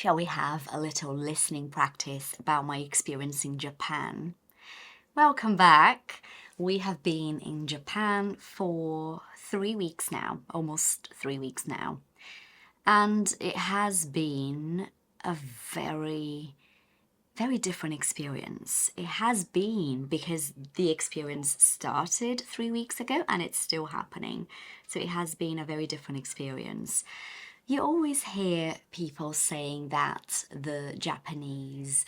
Shall we have a little listening practice about my experience in Japan? Welcome back. We have been in Japan for 3 weeks now, almost 3 weeks now. And it has been a very different experience. It has been because the experience started 3 weeks ago and it's still happening. So it has been a very different experience. You always hear people saying that the Japanese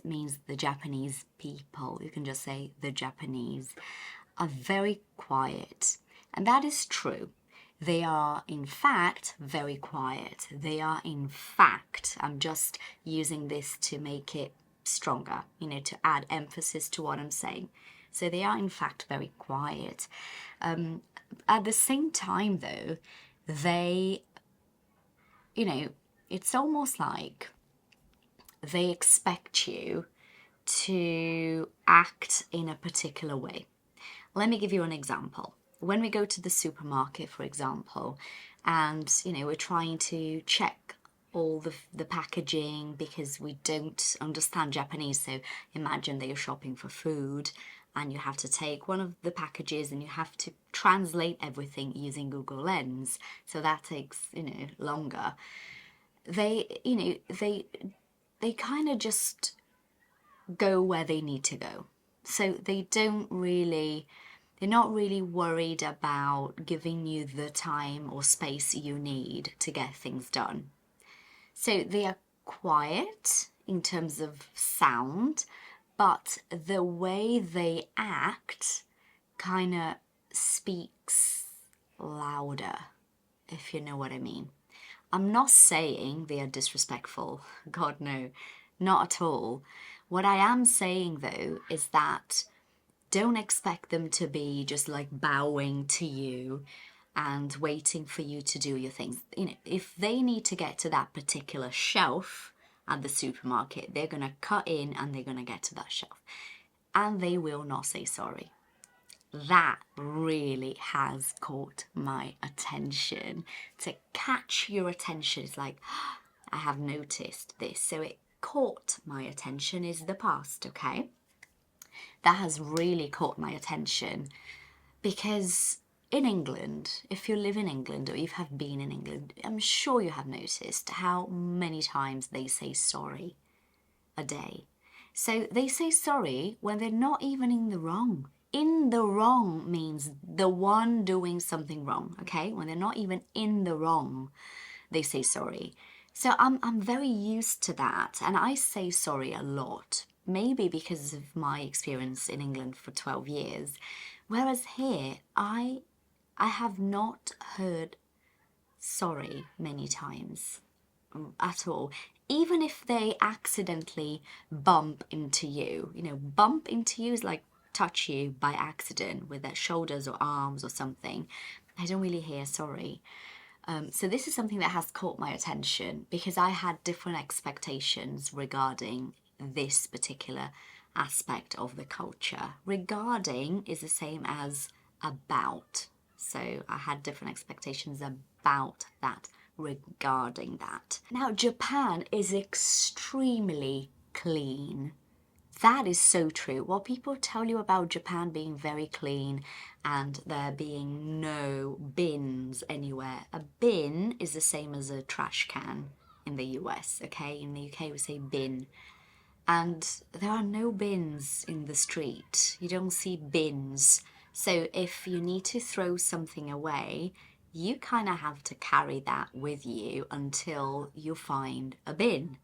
means the Japanese people. You can just say the Japanese are very quiet. And that is true. They are, in fact, very quiet. They are, in fact, I'm just using this to make it stronger, to add emphasis to what I'm saying. So they are, in fact, very quiet. At the same time, though, they, it's almost like they expect you to act in a particular way. Let me give you an example. When we go to the supermarket, for example, and we're trying to check all the packaging because we don't understand Japanese. So imagine that you're shopping for food and you have to take one of the packages and you have to translate everything using Google Lens. So that takes, longer. They kind of just go where they need to go. So they're not really worried about giving you the time or space you need to get things done. So they are quiet in terms of sound, but the way they act kind of speaks louder, if you know what I mean. I'm not saying they are disrespectful. God, no, not at all. What I am saying, though, is that don't expect them to be just like bowing to you and waiting for you to do your things. If they need to get to that particular shelf at the supermarket, they're going to cut in and they're going to get to that shelf. And they will not say sorry. That really has caught my attention. To catch your attention is like, I have noticed this. So it caught my attention is the past, okay? That has really caught my attention because in England, if you live in England or you have been in England, I'm sure you have noticed how many times they say sorry a day. So they say sorry when they're not even in the wrong. In the wrong means the one doing something wrong, okay? When they're not even in the wrong, they say sorry. So I'm very used to that, and I say sorry a lot. Maybe because of my experience in England for 12 years. Whereas here, I have not heard sorry many times at all. Even if they accidentally bump into you, bump into you is like touch you by accident with their shoulders or arms or something. I don't really hear sorry. So this is something that has caught my attention because I had different expectations regarding this particular aspect of the culture. Regarding is the same as about. So I had different expectations about that, regarding that. Now, Japan is extremely clean. That is so true. What people tell you about Japan being very clean and there being no bins anywhere. A bin is the same as a trash can in the US, okay? In the UK we say bin. And there are no bins in the street. You don't see bins. So if you need to throw something away, you kind of have to carry that with you until you find a bin.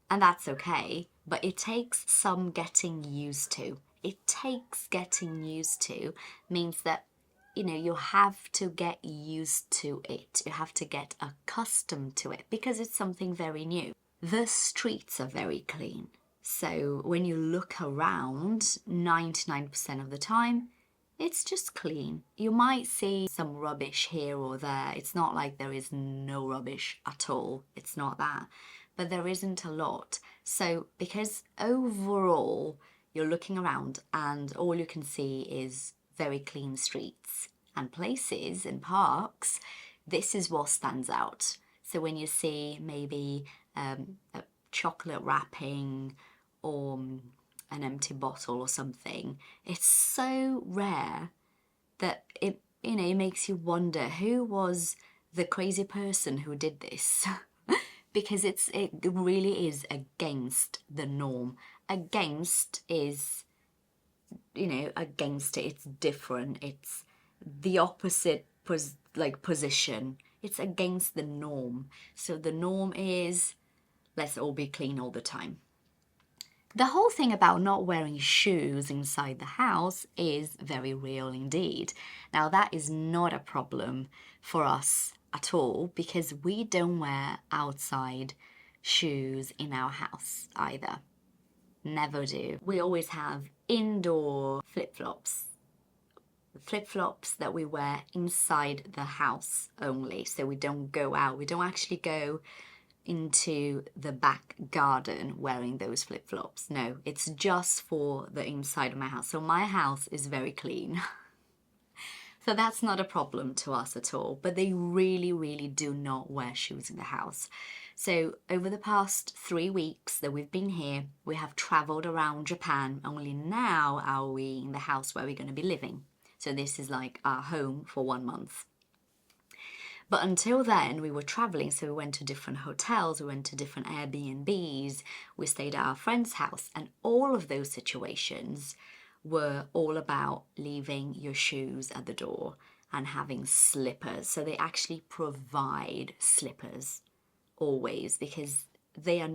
And that's okay, but it takes some getting used to. It takes getting used to means that, you have to get used to it. You have to get accustomed to it because it's something very new. The streets are very clean. So when you look around, 99% of the time, it's just clean. You might see some rubbish here or there. It's not like there is no rubbish at all. It's not that. But there isn't a lot. So because overall you're looking around and all you can see is very clean streets and places and parks, this is what stands out. So when you see maybe a chocolate wrapping or an empty bottle or something, it's so rare that it makes you wonder who was the crazy person who did this. Because it really is against the norm. Against is, against it, it's different, it's the opposite position. It's against the norm. So the norm is, let's all be clean all the time. The whole thing about not wearing shoes inside the house is very real indeed. Now, that is not a problem for us at all because we don't wear outside shoes in our house either. Never do. We always have indoor flip-flops. Flip-flops that we wear inside the house only. So we don't go out. We don't actually go into the back garden wearing those flip-flops. No, it's just for the inside of my house. So my house is very clean. So that's not a problem to us at all. But they really, really do not wear shoes in the house. So over the past 3 weeks that we've been here, we have traveled around Japan. Only now are we in the house where we're going to be living. So this is like our home for 1 month. But until then, we were traveling, so we went to different hotels, we went to different Airbnbs, we stayed at our friend's house, and all of those situations were all about leaving your shoes at the door and having slippers. So they actually provide slippers always because they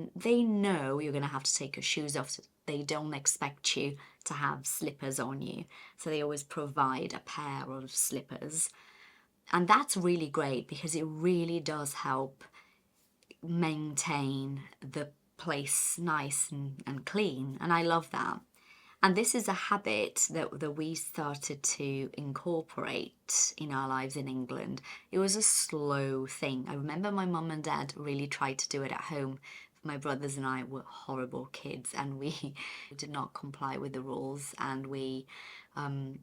know you're going to have to take your shoes off. So they don't expect you to have slippers on you. So they always provide a pair of slippers. And that's really great because it really does help maintain the place nice and clean. And I love that. And this is a habit that we started to incorporate in our lives in England. It was a slow thing. I remember my mum and dad really tried to do it at home. My brothers and I were horrible kids and we did not comply with the rules and we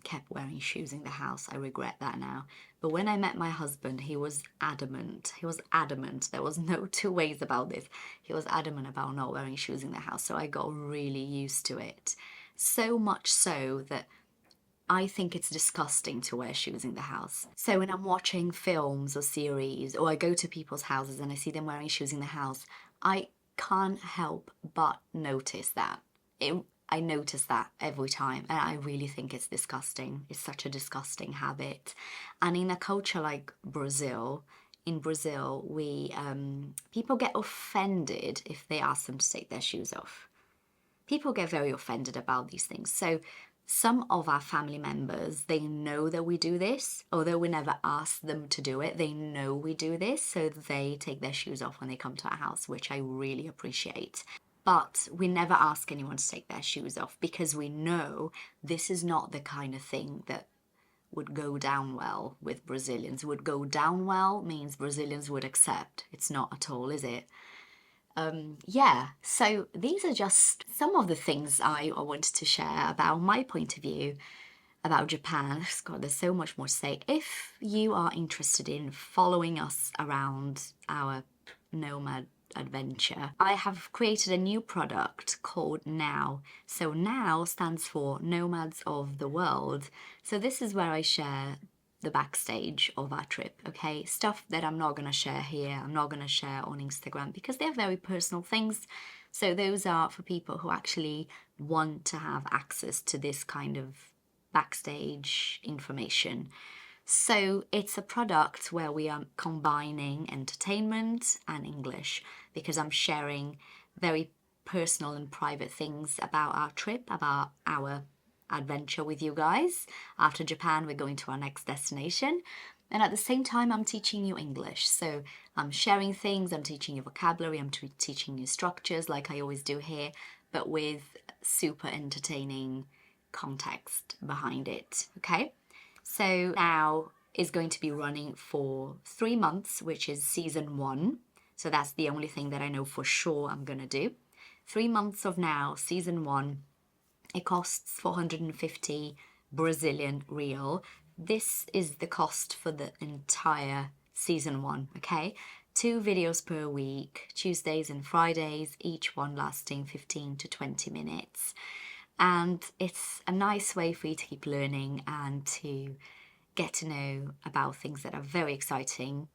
kept wearing shoes in the house. I regret that now. But when I met my husband, he was adamant. He was adamant. There was no two ways about this. He was adamant about not wearing shoes in the house. So I got really used to it. So much so that I think it's disgusting to wear shoes in the house. So when I'm watching films or series or I go to people's houses and I see them wearing shoes in the house, I can't help but notice that. I notice that every time and I really think it's disgusting. It's such a disgusting habit. And in a culture like Brazil, in Brazil, people get offended if they ask them to take their shoes off. People get very offended about these things. So some of our family members, they know that we do this, although we never ask them to do it. They know we do this, so they take their shoes off when they come to our house, which I really appreciate. But we never ask anyone to take their shoes off because we know this is not the kind of thing that would go down well with Brazilians. Would go down well means Brazilians would accept. It's not at all, is it? Yeah, so these are just some of the things I wanted to share about my point of view about Japan. God, there's so much more to say. If you are interested in following us around our nomad adventure, I have created a new product called Now. So Now stands for Nomads of the World. So this is where I share the backstage of our trip, okay? Stuff that I'm not going to share here, I'm not going to share on Instagram because they're very personal things. So those are for people who actually want to have access to this kind of backstage information. So it's a product where we are combining entertainment and English because I'm sharing very personal and private things about our trip, about our adventure with you guys. After Japan, we're going to our next destination. And at the same time, I'm teaching you English. So I'm sharing things, I'm teaching you vocabulary, I'm teaching you structures like I always do here, but with super entertaining context behind it, okay? So Now is going to be running for 3 months, which is season 1. So that's the only thing that I know for sure I'm going to do. 3 months of Now, season 1. It costs 450 Brazilian real. This is the cost for the entire season 1, okay? 2 videos per week, Tuesdays and Fridays, each one lasting 15 to 20 minutes. And it's a nice way for you to keep learning and to get to know about things that are very exciting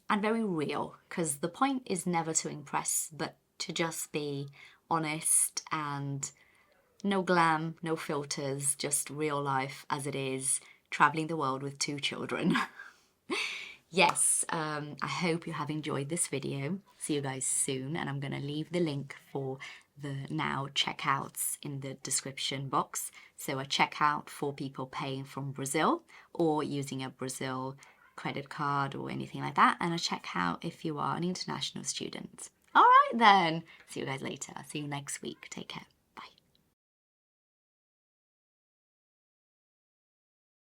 and very real, because the point is never to impress, but to just be honest and no glam, no filters, just real life as it is, traveling the world with 2 children. Yes, I hope you have enjoyed this video. See you guys soon, and I'm going to leave the link for the Now checkouts in the description box. So a checkout for people paying from Brazil or using a Brazil credit card or anything like that, and a checkout if you are an international student. All right then, see you guys later. See you next week. Take care.